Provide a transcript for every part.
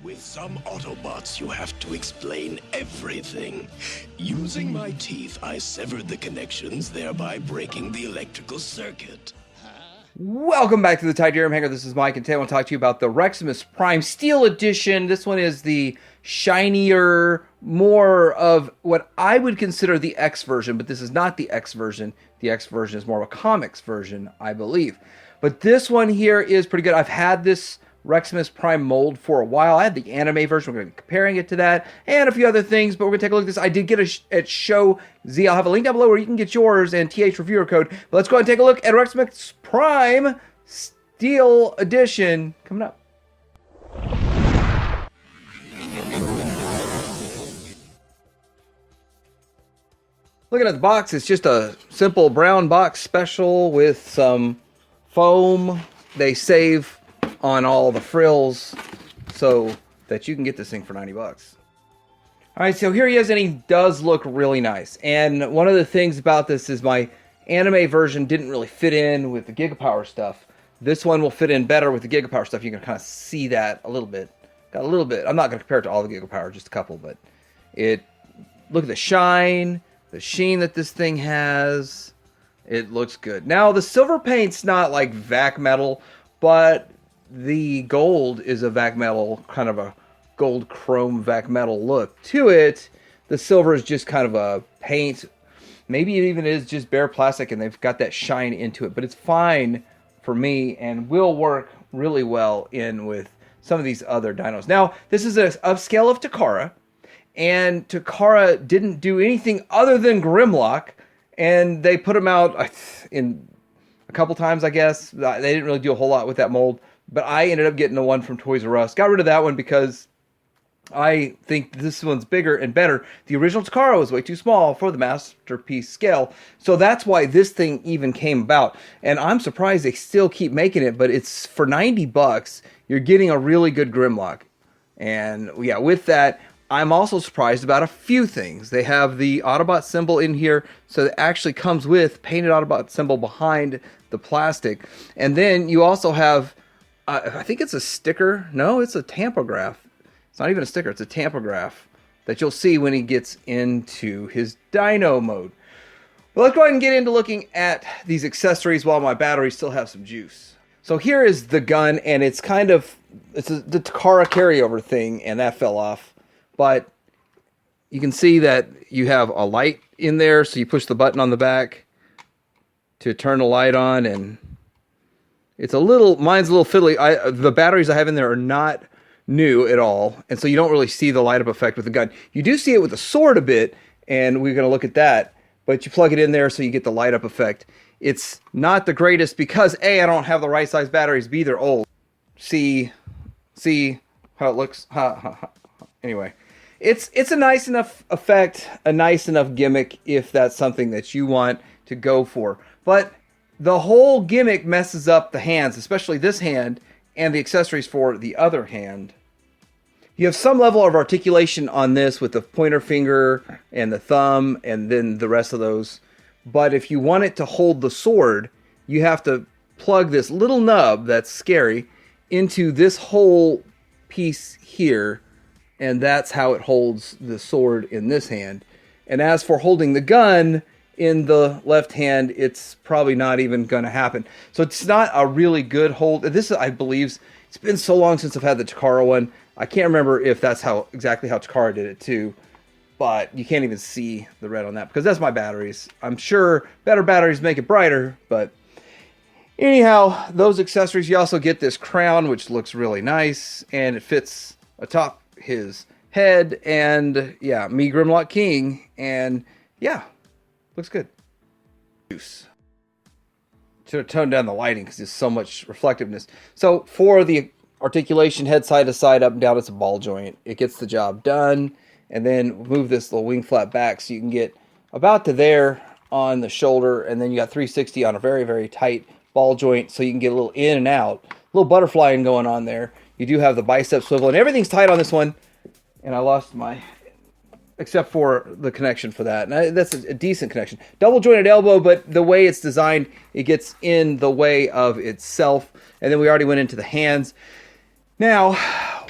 With some Autobots, you have to explain everything. Using my teeth, I severed the connections, thereby breaking the electrical circuit. Welcome back to the Titanium Hanger. This is Mike, and today I want to talk to you about the Reximus Prime Steel Edition. This one is the shinier, more of what I would consider the X version, but this is not the X version. The X version is more of a comics version, I believe. But this one here is pretty good. I've had this Reximus Prime mold for a while. I had the anime version. We're going to be comparing it to that and a few other things, but we're going to take a look at this. I did get at Show Z. I'll have a link down below where you can get yours and TH reviewer code. But let's go ahead and take a look at Reximus Prime Steel Edition coming up. Looking at the box, it's just a simple brown box special with some foam. They save on all the frills so that you can get this thing for 90 bucks. All right, so here he is, and he does look really nice. And one of the things about this is my anime version didn't really fit in with the Gigapower stuff. This one will fit in better with the Gigapower stuff. You can kind of see that a little bit. Got a little bit. I'm not going to compare it to all the Gigapower, just a couple, but look at the shine, the sheen that this thing has. It looks good. Now, the silver paint's not like vac metal, but the gold is a vac metal, kind of a gold chrome vac metal look to it. The silver is just kind of a paint. Maybe it even is just bare plastic and they've got that shine into it. But it's fine for me and will work really well in with some of these other dinos. Now, this is an upscale of Takara. And Takara didn't do anything other than Grimlock. And they put them out in a couple times, I guess. They didn't really do a whole lot with that mold. But I ended up getting the one from Toys R Us. Got rid of that one because I think this one's bigger and better. The original Takara was way too small for the Masterpiece scale. So that's why this thing even came about. And I'm surprised they still keep making it. But it's for 90 bucks, you're getting a really good Grimlock. And yeah, with that, I'm also surprised about a few things. They have the Autobot symbol in here. So it actually comes with painted Autobot symbol behind the plastic. And then you also have I think it's a sticker. No, it's a tampograph. It's not even a sticker. It's a tampograph that you'll see when he gets into his dino mode. Well, let's go ahead and get into looking at these accessories while my batteries still have some juice. So here is the gun, and it's kind of, the Takara carryover thing, and that fell off. But you can see that you have a light in there, so you push the button on the back to turn the light on, and mine's a little fiddly. The batteries I have in there are not new at all, and so you don't really see the light up effect with the gun. You do see it with the sword a bit, and we're going to look at that, but you plug it in there so you get the light up effect. It's not the greatest because A, I don't have the right size batteries, B, they're old. See how it looks? Anyway, it's a nice enough effect, a nice enough gimmick if that's something that you want to go for. But the whole gimmick messes up the hands, especially this hand, and the accessories for the other hand. You have some level of articulation on this with the pointer finger and the thumb, and then the rest of those. But if you want it to hold the sword, you have to plug this little nub, that's scary, into this whole piece here, and that's how it holds the sword in this hand. And as for holding the gun in the left hand, it's probably not even going to happen. So it's not a really good hold. This, I believe, it's been so long since I've had the Takara one. I can't remember if that's exactly how Takara did it too. But you can't even see the red on that because that's my batteries. I'm sure better batteries make it brighter, but anyhow, those accessories, you also get this crown, which looks really nice, and it fits atop his head, and yeah, me Grimlock King, and yeah, looks good. Should have toned down the lighting because there's so much reflectiveness. So for the articulation, head side to side, up and down, it's a ball joint. It gets the job done. And then move this little wing flap back so you can get about to there on the shoulder. And then you got 360 on a very, very tight ball joint so you can get a little in and out. A little butterflying going on there. You do have the bicep swivel, and everything's tight on this one. And I lost my, except for the connection for that. And that's a decent connection. Double jointed elbow, but the way it's designed, it gets in the way of itself. And then we already went into the hands. Now,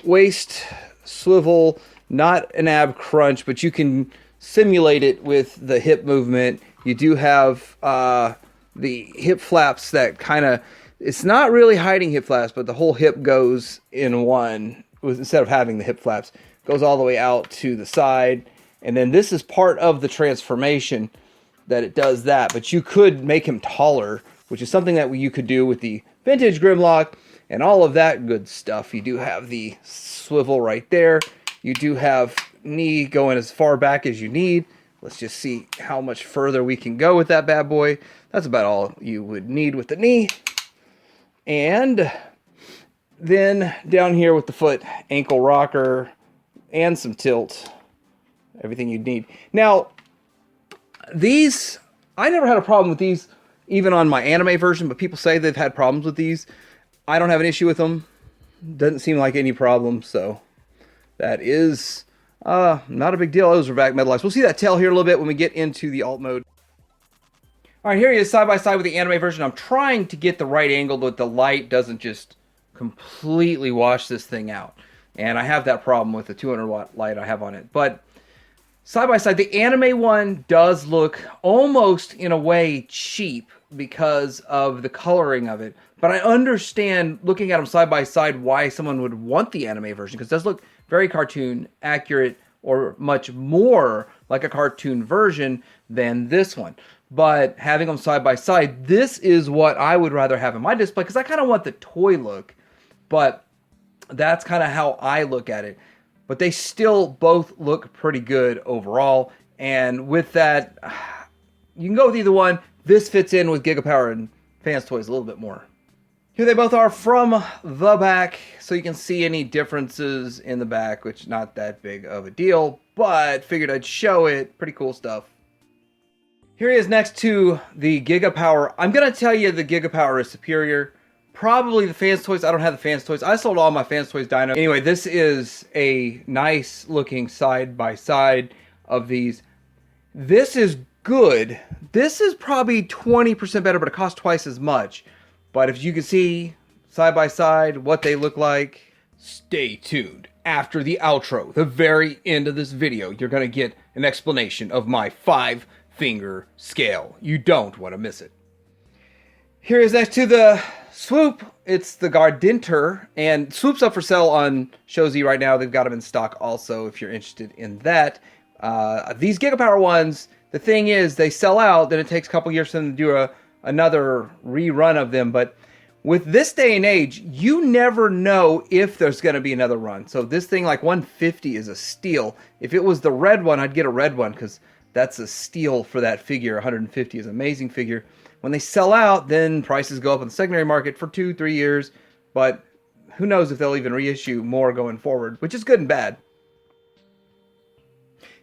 waist swivel, not an ab crunch, but you can simulate it with the hip movement. You do have the hip flaps that kind of, it's not really hiding hip flaps, but the whole hip goes in one, instead of having the hip flaps, goes all the way out to the side. And then this is part of the transformation that it does that, but you could make him taller, which is something that you could do with the vintage Grimlock and all of that good stuff. You do have the swivel right there. You do have knee going as far back as you need. Let's just see how much further we can go with that bad boy. That's about all you would need with the knee. And then down here with the foot, ankle rocker, and some tilt. Everything you'd need. Now, these, I never had a problem with these, even on my anime version, but people say they've had problems with these. I don't have an issue with them. Doesn't seem like any problem, so that is not a big deal. Those are back metalized. We'll see that tail here a little bit when we get into the alt mode. All right, here he is side by side with the anime version. I'm trying to get the right angle so that the light doesn't just completely wash this thing out. And I have that problem with the 200 watt light I have on it. But side by side, the anime one does look almost in a way cheap because of the coloring of it. But I understand, looking at them side by side, why someone would want the anime version, because it does look very cartoon accurate, or much more like a cartoon version than this one. But having them side by side, this is what I would rather have in my display, because I kind of want the toy look. But that's kind of how I look at it. But they still both look pretty good overall. And with that, you can go with either one. This fits in with Gigapower and Fans Toys a little bit more. Here they both are from the back, so you can see any differences in the back, which not that big of a deal, but figured I'd show it. Pretty cool stuff. Here he is next to the Gigapower. I'm going to tell you the Gigapower is superior. Probably the Fans Toys. I don't have the Fans Toys. I sold all my Fans Toys Dino. Anyway, this is a nice looking side by side of these. This is good. This is probably 20% better, but it costs twice as much. But if you can see side by side what they look like, stay tuned. After the outro, the very end of this video, you're going to get an explanation of my 5-finger scale. You don't want to miss it. Here is next to the Swoop. It's the Gardenter, and Swoop's up for sale on Shozy right now. They've got them in stock also if you're interested in that. These Gigapower ones, the thing is they sell out, then it takes a couple years for them to do another rerun of them. But with this day and age, you never know if there's going to be another run. So this thing, like 150, is a steal. If it was the red one, I'd get a red one because that's a steal for that figure. 150 is an amazing figure. When they sell out, then prices go up on the secondary market for 2-3 years. But who knows if they'll even reissue more going forward, which is good and bad.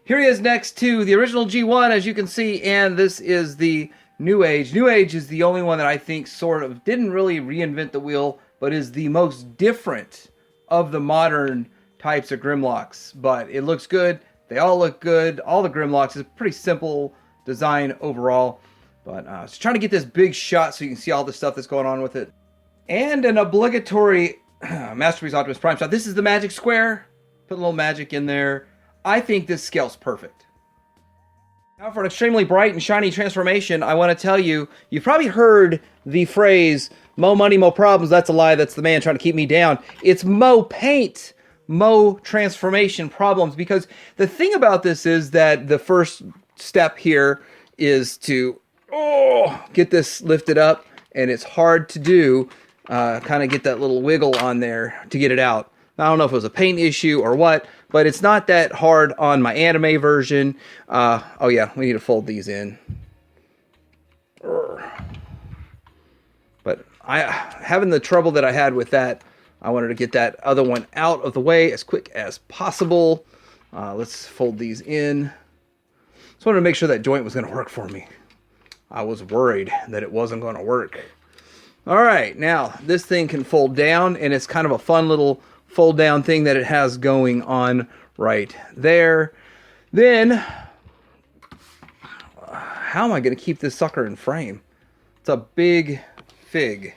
Here he is next to the original G1, as you can see, and this is the New Age. New Age is the only one that I think sort of didn't really reinvent the wheel, but is the most different of the modern types of Grimlocks. But it looks good. They all look good. All the Grimlocks is a pretty simple design overall. But just trying to get this big shot so you can see all the stuff that's going on with it. And an obligatory Masterpiece Optimus Prime shot. This is the magic square. Put a little magic in there. I think this scale's perfect. Now for an extremely bright and shiny transformation, I want to tell you, you've probably heard the phrase, "Mo money, mo problems." That's a lie. That's the man trying to keep me down. It's mo paint, mo transformation problems. Because the thing about this is that the first step here is to get this lifted up, and it's hard to do. Kind of get that little wiggle on there to get it out. I don't know if it was a paint issue or what, but it's not that hard on my anime version. Oh yeah, we need to fold these in. But having the trouble that I had with that, I wanted to get that other one out of the way as quick as possible. Let's fold these in. Just wanted to make sure that joint was going to work for me. I was worried that it wasn't going to work. All right, now this thing can fold down, and it's kind of a fun little fold down thing that it has going on right there. Then, how am I going to keep this sucker in frame? It's a big fig.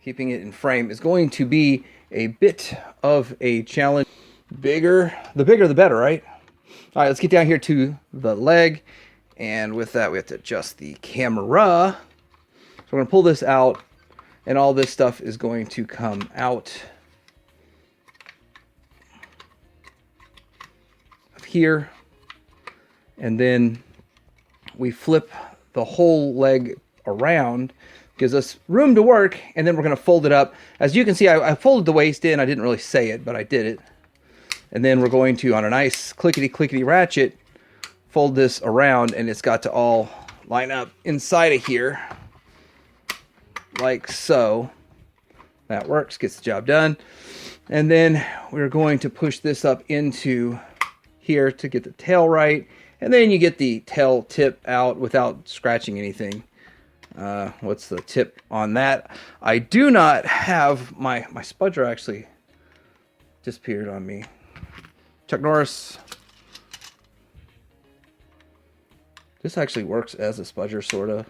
Keeping it in frame is going to be a bit of a challenge. bigger the better, right? All right, let's get down here to the leg. And with that, we have to adjust the camera. So we're going to pull this out, and all this stuff is going to come out of here. And then we flip the whole leg around, gives us room to work, and then we're going to fold it up. As you can see, I folded the waist in. I didn't really say it, but I did it. And then we're going to, on a nice clickety-clickety ratchet, fold this around, and it's got to all line up inside of here, like so. That works, gets the job done. And then we're going to push this up into here to get the tail right. And then you get the tail tip out without scratching anything. What's the tip on that? I do not have my spudger actually disappeared on me. Chuck Norris. This actually works as a spudger, sort of.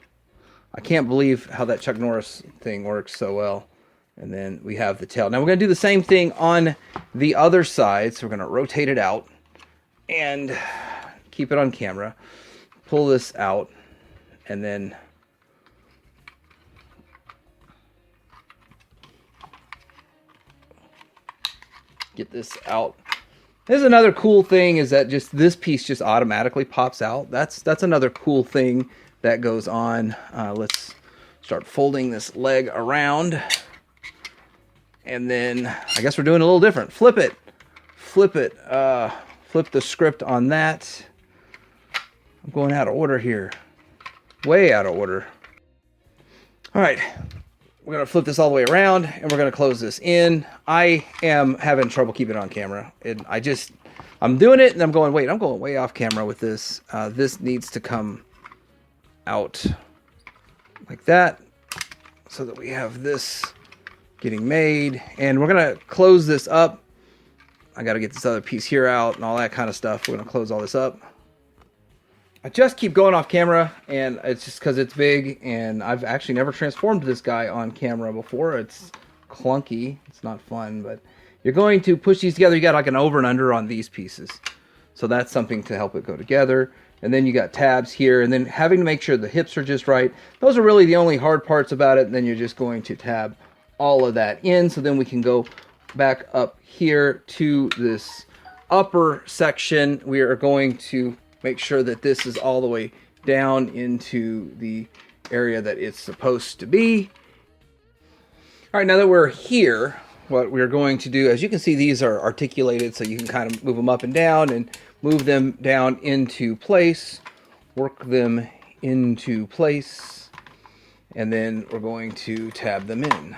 I can't believe how that Chuck Norris thing works so well. And then we have the tail. Now we're going to do the same thing on the other side. So we're going to rotate it out and keep it on camera. Pull this out and then get this out. There's another cool thing is that just this piece just automatically pops out. That's another cool thing that goes on. Let's start folding this leg around. And then I guess we're doing a little different. Flip it. Flip it. Flip the script on that. I'm going out of order here. Way out of order. All right. We're going to flip this all the way around, and we're going to close this in. I am having trouble keeping it on camera. I'm doing it, and I'm going, wait, I'm going way off camera with this. This needs to come out like that so that we have this getting made. And we're going to close this up. I got to get this other piece here out and all that kind of stuff. We're going to close all this up. I just keep going off camera, and it's just because it's big, and I've actually never transformed this guy on camera before. It's clunky. It's not fun, but you're going to push these together. You got like an over and under on these pieces. So that's something to help it go together. And then you got tabs here, and then having to make sure the hips are just right. Those are really the only hard parts about it, and then you're just going to tab all of that in. So then we can go back up here to this upper section. We are going to make sure that this is all the way down into the area that it's supposed to be. All right, now that we're here, what we're going to do, as you can see, these are articulated, so you can kind of move them up and down and move them down into place, work them into place, and then we're going to tab them in.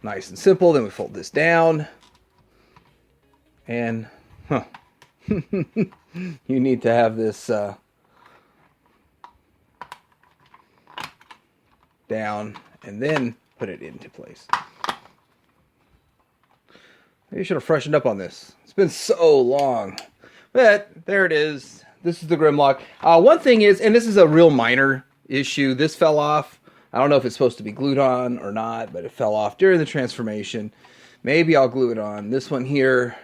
Nice and simple. Then we fold this down, and you need to have this down and then put it into place. Maybe you should have freshened up on this. It's been so long. But there it is. This is the Grimlock. One thing is, and this is a real minor issue, this fell off. I don't know if it's supposed to be glued on or not, but it fell off during the transformation. Maybe I'll glue it on. This one here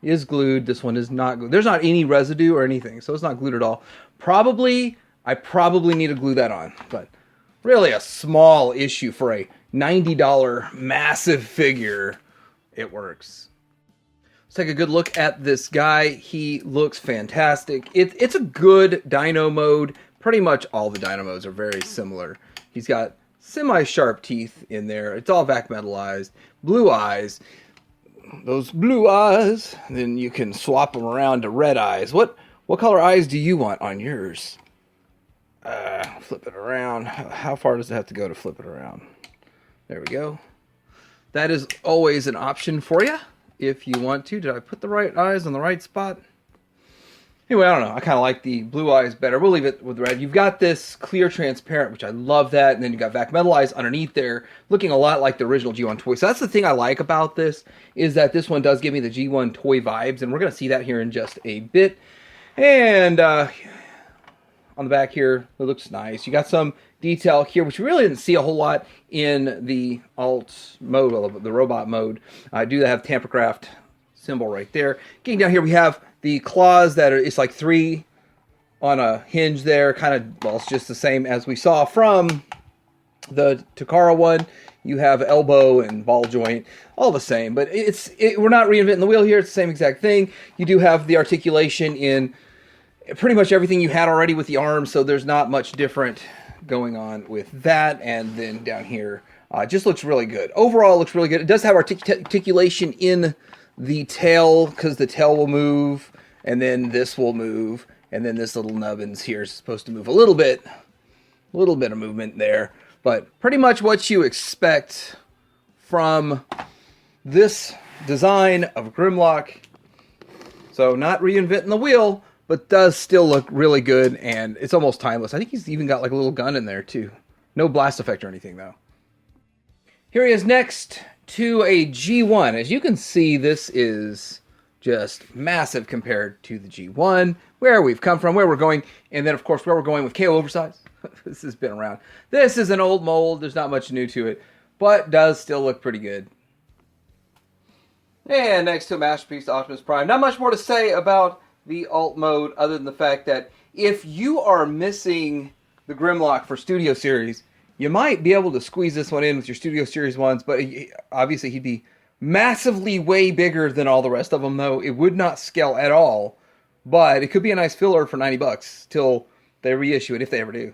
is glued. This one is not glued. There's not any residue or anything, so it's not glued at all. I probably need to glue that on, but really a small issue for a $90 massive figure. It works. Let's take a good look at this guy. He looks fantastic. It's a good dino mode. Pretty much all the dino modes are very similar. He's got semi-sharp teeth in there. It's all vac metallized. Blue eyes. Those blue eyes. Then you can swap them around to red eyes. What color eyes do you want on yours? Flip it around. How far does it have to go to flip it around? There we go. That is always an option for you if you want to. Did I put the right eyes on the right spot? Anyway, I don't know. I kind of like the blue eyes better. We'll leave it with red. You've got this clear transparent, which I love that. And then you've got vac metallized underneath there, looking a lot like the original G1 toy. So that's the thing I like about this, is that this one does give me the G1 toy vibes. And we're going to see that here in just a bit. And on the back here, it looks nice. You got some detail here, which we really didn't see a whole lot in the alt mode, well, the robot mode. I do have tamper craft symbol right there. Getting down here, we have the claws that are, it's like 3 on a hinge there, kind of, well, it's just the same as we saw from the Takara one. You have elbow and ball joint, all the same, but we're not reinventing the wheel here. It's the same exact thing. You do have the articulation in pretty much everything you had already with the arms, so there's not much different going on with that. And then down here, just looks really good. Overall, looks really good. It does have articulation in the tail, because the tail will move, and then this will move, and then this little nubbins here is supposed to move a little bit of movement there, but pretty much what you expect from this design of Grimlock. So not reinventing the wheel, but does still look really good, and it's almost timeless. I think he's even got like a little gun in there too. No blast effect or anything though. Here he is next to a G1. As you can see, this is just massive compared to the G1, where we've come from, where we're going, and then of course where we're going with KO Oversized. This has been around. This is an old mold. There's not much new to it, but does still look pretty good. And next to a Masterpiece Optimus Prime. Not much more to say about the alt mode other than the fact that if you are missing the Grimlock for Studio Series, you might be able to squeeze this one in with your Studio Series ones, but obviously he'd be massively way bigger than all the rest of them, though. It would not scale at all, but it could be a nice filler for $90 till they reissue it, if they ever do.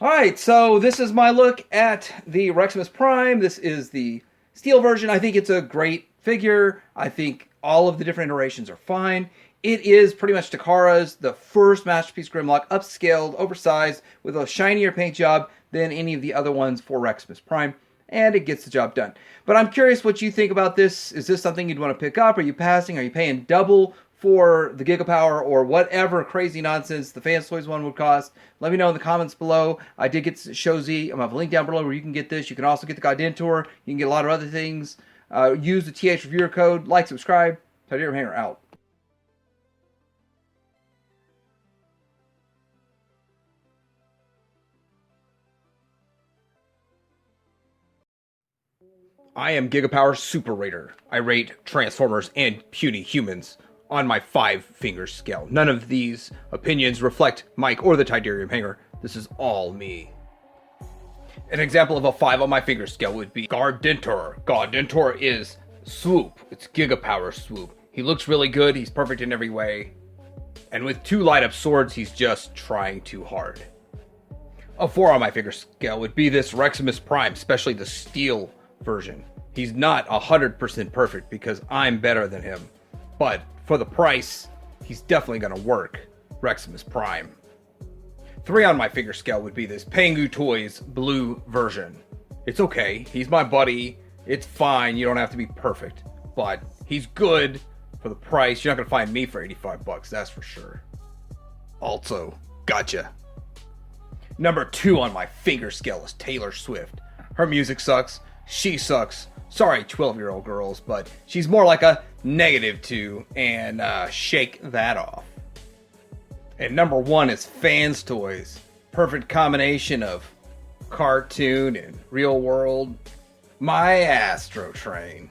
Alright, so this is my look at the Reximus Prime. This is the steel version. I think it's a great figure. I think all of the different iterations are fine. It is pretty much Takara's, the first Masterpiece Grimlock, upscaled, oversized, with a shinier paint job than any of the other ones for Reximus Prime, and it gets the job done. But I'm curious what you think about this. Is this something you'd want to pick up? Are you passing? Are you paying double for the Gigapower or whatever crazy nonsense the Fans Toys one would cost? Let me know in the comments below. I did get Show Z. I'm going to have a link down below where you can get this. You can also get the Dinosaur. You can get a lot of other things. Use the TH Reviewer code. Like, subscribe. Titanium Hanger out. I am Gigapower Super Rater. I rate Transformers and puny humans on my 5-finger scale. None of these opinions reflect Mike or the Titanium Hanger. This is all me. An example of a 5 on my finger scale would be Gardentor. Gardentor is Swoop. It's Gigapower Swoop. He looks really good. He's perfect in every way. And with 2 light-up swords, he's just trying too hard. A 4 on my finger scale would be this Reximus Prime, especially the steel version. He's not 100% perfect because I'm better than him, but for the price, he's definitely going to work. Reximus Prime. 3 on my finger scale would be this Pengu Toys blue version. It's okay, he's my buddy, it's fine, you don't have to be perfect, but he's good for the price. You're not going to find me for $85, that's for sure. Also, gotcha. Number 2 on my finger scale is Taylor Swift. Her music sucks. She sucks. Sorry, 12-year-old girls, but she's more like a -2, and shake that off. And number 1 is Fans Toys. Perfect combination of cartoon and real world. My Astro Train.